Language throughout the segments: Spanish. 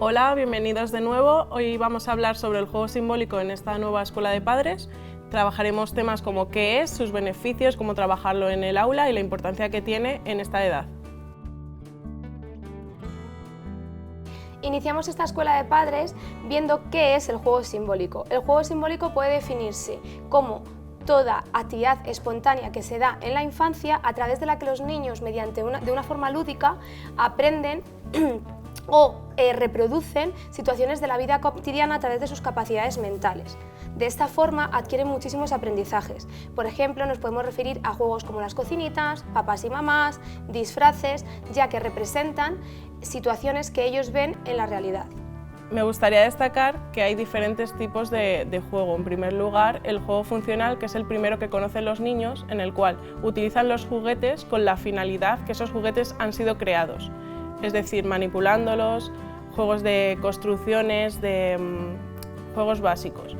Hola, bienvenidos de nuevo. Hoy vamos a hablar sobre el juego simbólico en esta nueva escuela de padres. Trabajaremos temas como qué es, sus beneficios, cómo trabajarlo en el aula y la importancia que tiene en esta edad. Iniciamos esta escuela de padres viendo qué es el juego simbólico. El juego simbólico puede definirse como toda actividad espontánea que se da en la infancia a través de la que los niños, de una forma lúdica, aprenden o reproducen situaciones de la vida cotidiana a través de sus capacidades mentales. De esta forma adquieren muchísimos aprendizajes. Por ejemplo, nos podemos referir a juegos como las cocinitas, papás y mamás, disfraces, ya que representan situaciones que ellos ven en la realidad. Me gustaría destacar que hay diferentes tipos de juego. En primer lugar, el juego funcional, que es el primero que conocen los niños, en el cual utilizan los juguetes con la finalidad que esos juguetes han sido creados. Es decir, manipulándolos, juegos de construcciones, juegos básicos.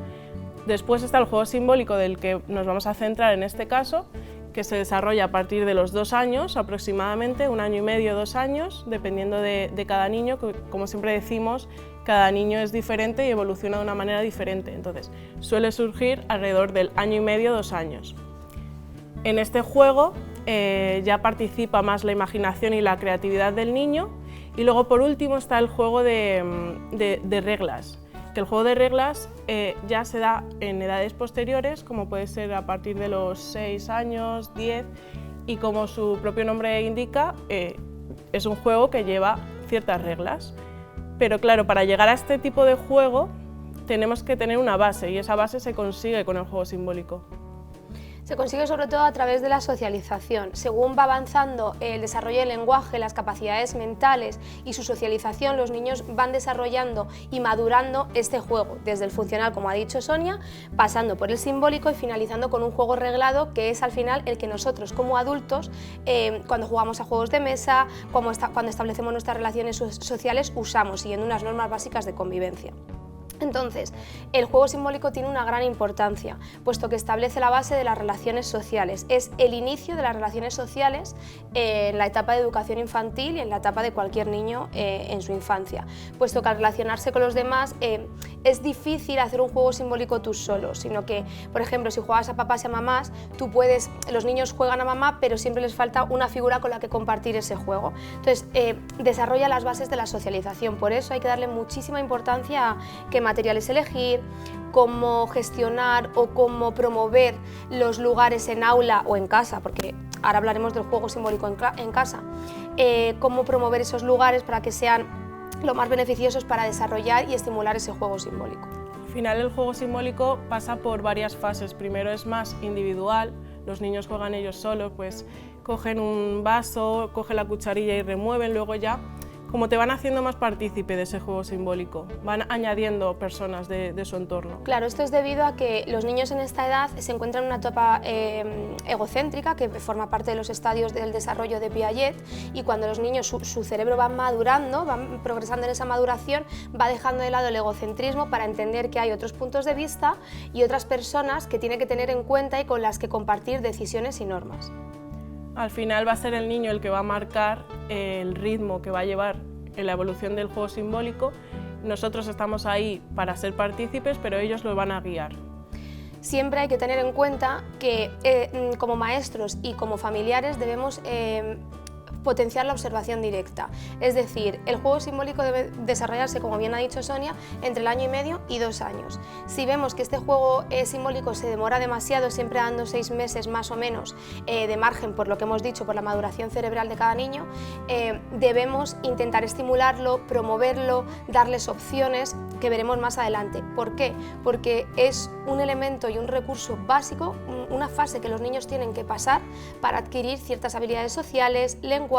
Después está el juego simbólico del que nos vamos a centrar en este caso, que se desarrolla a partir de los 2 años aproximadamente, 1 año y medio, 2 años, dependiendo de cada niño, que como siempre decimos, cada niño es diferente y evoluciona de una manera diferente, entonces suele surgir alrededor del 1 año y medio, 2 años. En este juego ya participa más la imaginación y la creatividad del niño, y luego por último está el juego de reglas, que el juego de reglas ya se da en edades posteriores, como puede ser a partir de los 6 años, 10, y como su propio nombre indica, es un juego que lleva ciertas reglas. Pero claro, para llegar a este tipo de juego tenemos que tener una base, y esa base se consigue con el juego simbólico. Se consigue sobre todo a través de la socialización. Según va avanzando el desarrollo del lenguaje, las capacidades mentales y su socialización, los niños van desarrollando y madurando este juego, desde el funcional, como ha dicho Sonia, pasando por el simbólico y finalizando con un juego reglado, que es al final el que nosotros como adultos, cuando jugamos a juegos de mesa, cuando establecemos nuestras relaciones sociales, usamos, siguiendo unas normas básicas de convivencia. Entonces, el juego simbólico tiene una gran importancia, puesto que establece la base de las relaciones sociales. Es el inicio de las relaciones sociales en la etapa de educación infantil y en la etapa de cualquier niño en su infancia, puesto que al relacionarse con los demás es difícil hacer un juego simbólico tú solo, sino que, por ejemplo, si juegas a papás y a mamás, los niños juegan a mamá, pero siempre les falta una figura con la que compartir ese juego. Entonces, desarrolla las bases de la socialización. Por eso hay que darle muchísima importancia a qué materiales elegir, cómo gestionar o cómo promover los lugares en aula o en casa, porque ahora hablaremos del juego simbólico en casa, cómo promover esos lugares para que sean lo más beneficiosos para desarrollar y estimular ese juego simbólico. Al final el juego simbólico pasa por varias fases. Primero es más individual, los niños juegan ellos solos, pues cogen un vaso, cogen la cucharilla y remueven, luego ya como te van haciendo más partícipe de ese juego simbólico, van añadiendo personas de su entorno. Claro, esto es debido a que los niños en esta edad se encuentran en una etapa egocéntrica que forma parte de los estadios del desarrollo de Piaget, y cuando los niños, su cerebro va madurando, van progresando en esa maduración, va dejando de lado el egocentrismo para entender que hay otros puntos de vista y otras personas que tiene que tener en cuenta y con las que compartir decisiones y normas. Al final va a ser el niño el que va a marcar el ritmo que va a llevar en la evolución del juego simbólico. Nosotros estamos ahí para ser partícipes, pero ellos lo van a guiar. Siempre hay que tener en cuenta que como maestros y como familiares debemos potenciar la observación directa. Es decir, el juego simbólico debe desarrollarse, como bien ha dicho Sonia, entre el 1 año y medio y 2 años. Si vemos que este juego simbólico se demora demasiado, siempre dando 6 meses más o menos de margen, por lo que hemos dicho, por la maduración cerebral de cada niño, debemos intentar estimularlo, promoverlo, darles opciones que veremos más adelante. ¿Por qué? Porque es un elemento y un recurso básico, una fase que los niños tienen que pasar para adquirir ciertas habilidades sociales, lenguaje,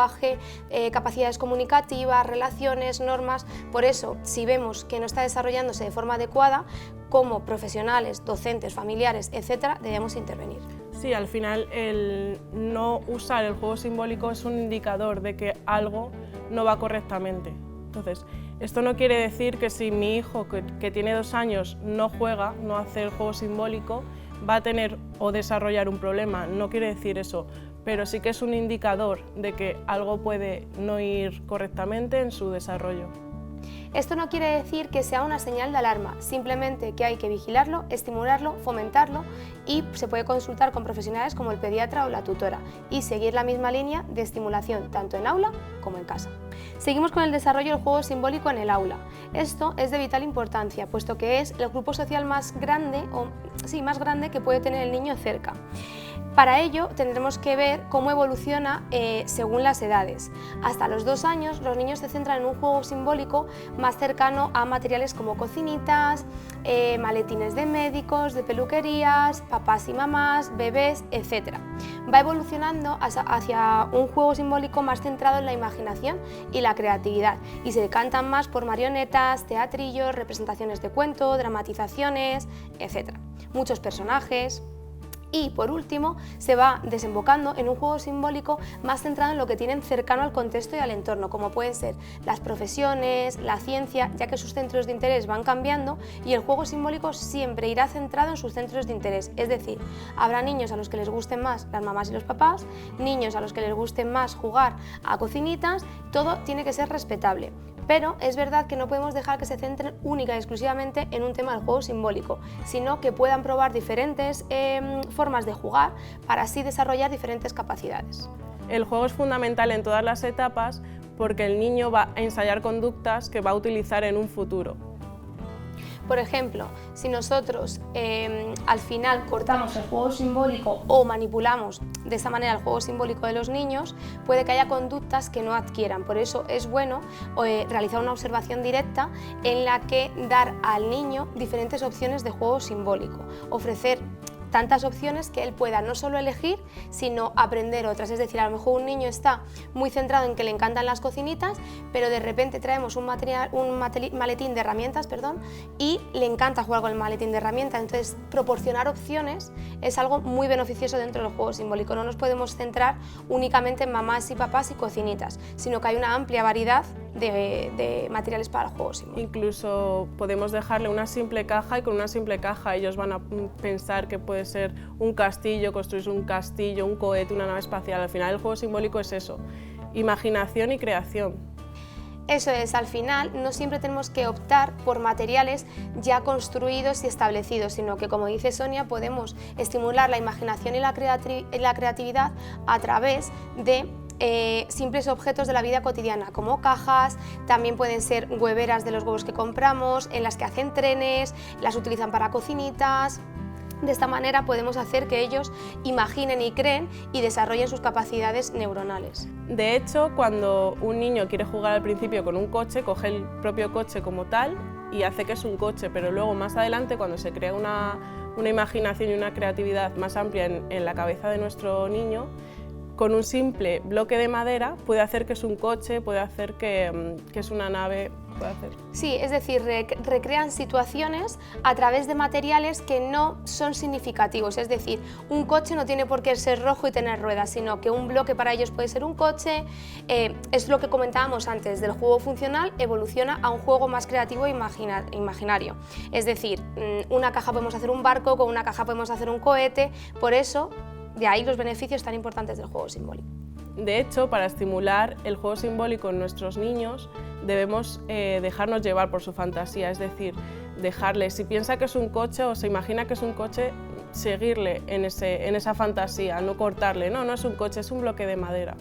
capacidades comunicativas, relaciones, normas. Por eso, si vemos que no está desarrollándose de forma adecuada, como profesionales, docentes, familiares, etc., debemos intervenir. Sí, al final el no usar el juego simbólico es un indicador de que algo no va correctamente. Entonces, esto no quiere decir que si mi hijo, que tiene 2 años, no juega, no hace el juego simbólico, va a tener o desarrollar un problema. No quiere decir eso, pero sí que es un indicador de que algo puede no ir correctamente en su desarrollo. Esto no quiere decir que sea una señal de alarma, simplemente que hay que vigilarlo, estimularlo, fomentarlo y se puede consultar con profesionales como el pediatra o la tutora y seguir la misma línea de estimulación tanto en aula como en casa. Seguimos con el desarrollo del juego simbólico en el aula. Esto es de vital importancia, puesto que es el grupo social más grande que puede tener el niño cerca. Para ello tendremos que ver cómo evoluciona según las edades. Hasta los 2 años los niños se centran en un juego simbólico más cercano a materiales como cocinitas, maletines de médicos, de peluquerías, papás y mamás, bebés, etc. Va evolucionando hacia un juego simbólico más centrado en la imaginación y la creatividad y se decantan más por marionetas, teatrillos, representaciones de cuento, dramatizaciones, etc. Muchos personajes. Y por último se va desembocando en un juego simbólico más centrado en lo que tienen cercano al contexto y al entorno, como pueden ser las profesiones, la ciencia, ya que sus centros de interés van cambiando y el juego simbólico siempre irá centrado en sus centros de interés, es decir, habrá niños a los que les gusten más las mamás y los papás, niños a los que les guste más jugar a cocinitas, todo tiene que ser respetable. Pero es verdad que no podemos dejar que se centren única y exclusivamente en un tema del juego simbólico, sino que puedan probar diferentes formas de jugar para así desarrollar diferentes capacidades. El juego es fundamental en todas las etapas porque el niño va a ensayar conductas que va a utilizar en un futuro. Por ejemplo, si nosotros al final cortamos el juego simbólico o manipulamos de esta manera el juego simbólico de los niños, puede que haya conductas que no adquieran. Por eso es bueno realizar una observación directa en la que dar al niño diferentes opciones de juego simbólico, ofrecer tantas opciones que él pueda no solo elegir, sino aprender otras. Es decir, a lo mejor un niño está muy centrado en que le encantan las cocinitas, pero de repente traemos un maletín de herramientas, y le encanta jugar con el maletín de herramientas. Entonces, proporcionar opciones es algo muy beneficioso dentro del juego simbólico. No nos podemos centrar únicamente en mamás y papás y cocinitas, sino que hay una amplia variedad de materiales para el juego simbólico. Incluso podemos dejarle una simple caja y con una simple caja ellos van a pensar que puede ser un castillo, construir un castillo, un cohete, una nave espacial. Al final el juego simbólico es eso, imaginación y creación. Eso es, al final no siempre tenemos que optar por materiales ya construidos y establecidos, sino que, como dice Sonia, podemos estimular la imaginación y la creatividad a través de simples objetos de la vida cotidiana, como cajas, también pueden ser hueveras de los huevos que compramos, en las que hacen trenes, las utilizan para cocinitas. De esta manera podemos hacer que ellos imaginen y creen y desarrollen sus capacidades neuronales. De hecho, cuando un niño quiere jugar al principio con un coche, coge el propio coche como tal y hace que es un coche, pero luego más adelante, cuando se crea una imaginación y una creatividad más amplia en la cabeza de nuestro niño, con un simple bloque de madera puede hacer que es un coche, puede hacer que es una nave. Sí, es decir, recrean situaciones a través de materiales que no son significativos, es decir, un coche no tiene por qué ser rojo y tener ruedas, sino que un bloque para ellos puede ser un coche. Es lo que comentábamos antes, del juego funcional evoluciona a un juego más creativo e imaginario. Es decir, una caja podemos hacer un barco, con una caja podemos hacer un cohete, por eso de ahí los beneficios tan importantes del juego simbólico. De hecho, para estimular el juego simbólico en nuestros niños, debemos dejarnos llevar por su fantasía, es decir, dejarle, si piensa que es un coche o se imagina que es un coche, seguirle en esa fantasía, no cortarle, no es un coche, es un bloque de madera.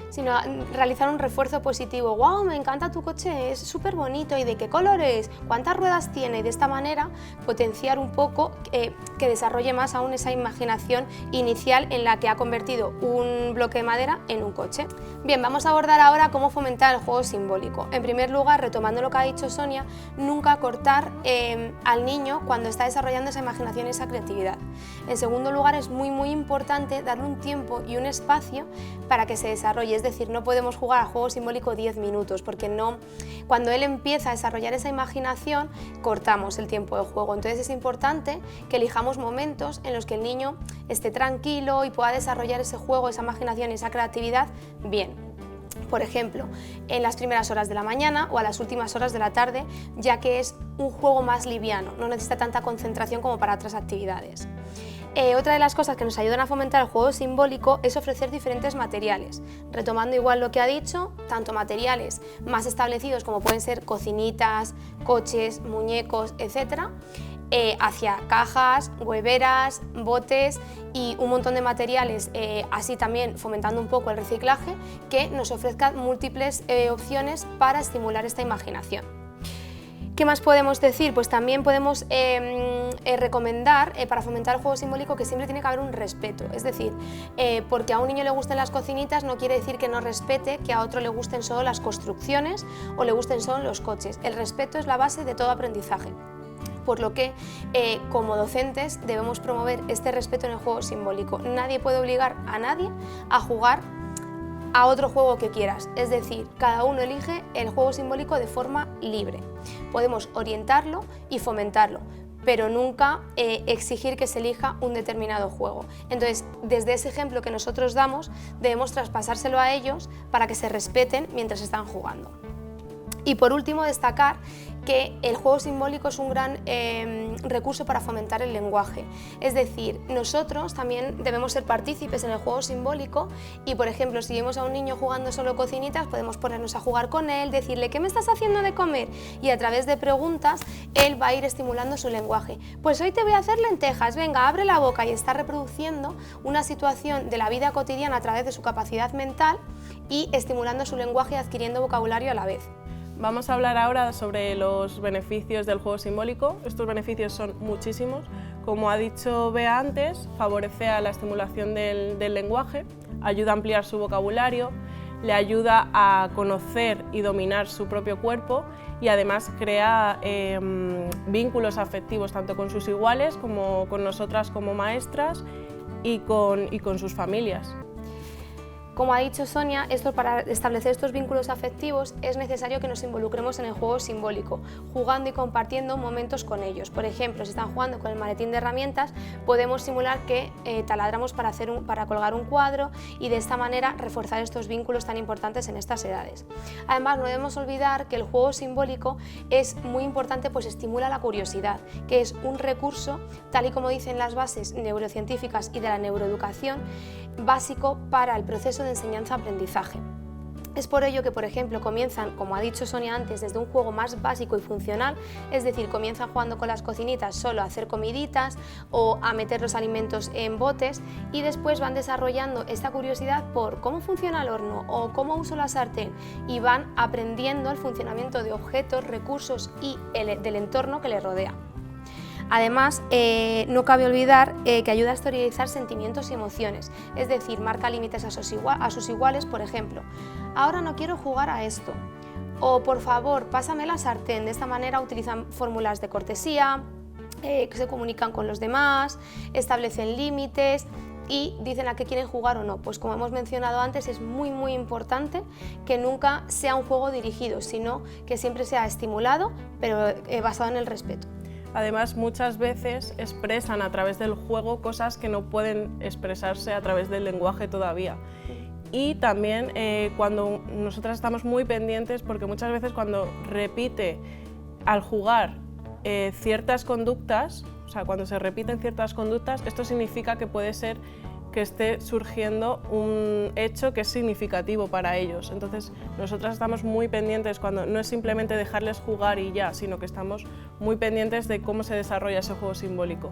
Sino realizar un refuerzo positivo. ¡Wow! Me encanta tu coche, es súper bonito. ¿Y de qué color es? ¿Cuántas ruedas tiene? Y de esta manera potenciar un poco que desarrolle más aún esa imaginación inicial en la que ha convertido un bloque de madera en un coche. Bien, vamos a abordar ahora cómo fomentar el juego simbólico. En primer lugar, retomando lo que ha dicho Sonia, nunca cortar al niño cuando está desarrollando esa imaginación y esa creatividad. En segundo lugar, es muy importante darle un tiempo y un espacio para que se desarrolle. Es decir, no podemos jugar al juego simbólico 10 minutos porque cuando él empieza a desarrollar esa imaginación cortamos el tiempo de juego. Entonces es importante que elijamos momentos en los que el niño esté tranquilo y pueda desarrollar ese juego, esa imaginación y esa creatividad bien. Por ejemplo, en las primeras horas de la mañana o a las últimas horas de la tarde, ya que es un juego más liviano, no necesita tanta concentración como para otras actividades. Otra de las cosas que nos ayudan a fomentar el juego simbólico es ofrecer diferentes materiales. Retomando igual lo que ha dicho, tanto materiales más establecidos como pueden ser cocinitas, coches, muñecos, etc., hacia cajas, hueveras, botes y un montón de materiales, así también fomentando un poco el reciclaje, que nos ofrezcan múltiples opciones para estimular esta imaginación. ¿Qué más podemos decir? Pues también podemos recomendar para fomentar el juego simbólico que siempre tiene que haber un respeto, es decir, porque a un niño le gusten las cocinitas no quiere decir que no respete que a otro le gusten solo las construcciones o le gusten solo los coches. El respeto es la base de todo aprendizaje. Por lo que, como docentes, debemos promover este respeto en el juego simbólico. Nadie puede obligar a nadie a jugar a otro juego que quieras, es decir, cada uno elige el juego simbólico de forma libre. Podemos orientarlo y fomentarlo, pero nunca exigir que se elija un determinado juego. Entonces, desde ese ejemplo que nosotros damos, debemos traspasárselo a ellos para que se respeten mientras están jugando. Y por último, destacar que el juego simbólico es un gran recurso para fomentar el lenguaje. Es decir, nosotros también debemos ser partícipes en el juego simbólico y, por ejemplo, si vemos a un niño jugando solo cocinitas, podemos ponernos a jugar con él, decirle ¿qué me estás haciendo de comer? Y a través de preguntas, él va a ir estimulando su lenguaje. Pues hoy te voy a hacer lentejas, venga, abre la boca, y está reproduciendo una situación de la vida cotidiana a través de su capacidad mental y estimulando su lenguaje y adquiriendo vocabulario a la vez. Vamos a hablar ahora sobre los beneficios del juego simbólico. Estos beneficios son muchísimos. Como ha dicho Bea antes, favorece a la estimulación del lenguaje, ayuda a ampliar su vocabulario, le ayuda a conocer y dominar su propio cuerpo y además crea vínculos afectivos tanto con sus iguales como con nosotras como maestras y con sus familias. Como ha dicho Sonia, para establecer estos vínculos afectivos es necesario que nos involucremos en el juego simbólico, jugando y compartiendo momentos con ellos. Por ejemplo, si están jugando con el maletín de herramientas, podemos simular que taladramos para colgar un cuadro y de esta manera reforzar estos vínculos tan importantes en estas edades. Además, no debemos olvidar que el juego simbólico es muy importante, pues estimula la curiosidad, que es un recurso, tal y como dicen las bases neurocientíficas y de la neuroeducación, básico para el proceso de enseñanza-aprendizaje. Es por ello que, por ejemplo, comienzan, como ha dicho Sonia antes, desde un juego más básico y funcional, es decir, comienzan jugando con las cocinitas solo a hacer comiditas o a meter los alimentos en botes y después van desarrollando esta curiosidad por cómo funciona el horno o cómo uso la sartén y van aprendiendo el funcionamiento de objetos, recursos y del entorno que les rodea. Además, no cabe olvidar que ayuda a exteriorizar sentimientos y emociones, es decir, marca límites a sus iguales, por ejemplo, ahora no quiero jugar a esto, o por favor, pásame la sartén. De esta manera utilizan fórmulas de cortesía, que se comunican con los demás, establecen límites y dicen a qué quieren jugar o no. Pues como hemos mencionado antes, es muy importante que nunca sea un juego dirigido, sino que siempre sea estimulado, pero basado en el respeto. Además, muchas veces expresan a través del juego cosas que no pueden expresarse a través del lenguaje todavía. Y también cuando nosotras estamos muy pendientes, porque muchas veces cuando repite al jugar ciertas conductas, o sea, cuando se repiten ciertas conductas, esto significa que puede ser que esté surgiendo un hecho que es significativo para ellos. Entonces, nosotras estamos muy pendientes cuando no es simplemente dejarles jugar y ya, sino que estamos muy pendientes de cómo se desarrolla ese juego simbólico.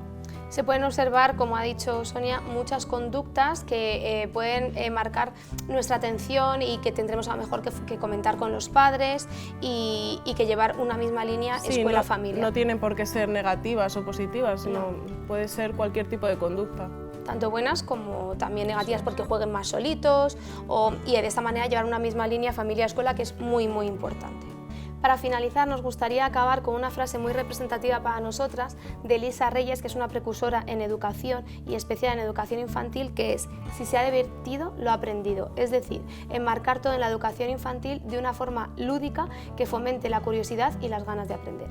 Se pueden observar, como ha dicho Sonia, muchas conductas que pueden marcar nuestra atención y que tendremos a lo mejor que comentar con los padres y que llevar una misma línea escuela-familia. No tienen por qué ser negativas o positivas, sino puede ser cualquier tipo de conducta. Tanto buenas como también negativas porque jueguen más solitos y de esta manera llevar una misma línea familia-escuela, que es muy importante. Para finalizar, nos gustaría acabar con una frase muy representativa para nosotras de Elisa Reyes, que es una precursora en educación y especial en educación infantil, que es: si se ha divertido, lo ha aprendido. Es decir, enmarcar todo en la educación infantil de una forma lúdica que fomente la curiosidad y las ganas de aprender.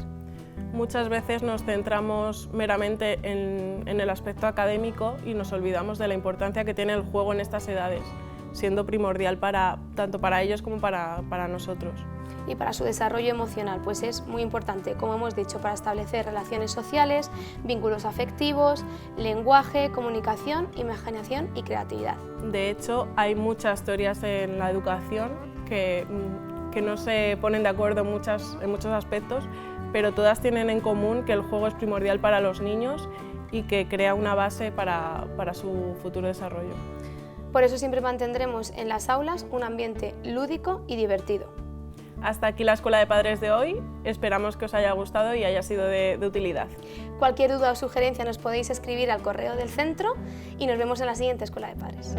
Muchas veces nos centramos meramente en el aspecto académico y nos olvidamos de la importancia que tiene el juego en estas edades, siendo primordial tanto para ellos como para nosotros. Y para su desarrollo emocional, pues es muy importante, como hemos dicho, para establecer relaciones sociales, vínculos afectivos, lenguaje, comunicación, imaginación y creatividad. De hecho, hay muchas teorías en la educación que no se ponen de acuerdo en muchos aspectos, pero todas tienen en común que el juego es primordial para los niños y que crea una base para su futuro desarrollo. Por eso siempre mantendremos en las aulas un ambiente lúdico y divertido. Hasta aquí la Escuela de Padres de hoy, esperamos que os haya gustado y haya sido de utilidad. Cualquier duda o sugerencia nos podéis escribir al correo del centro y nos vemos en la siguiente Escuela de Padres.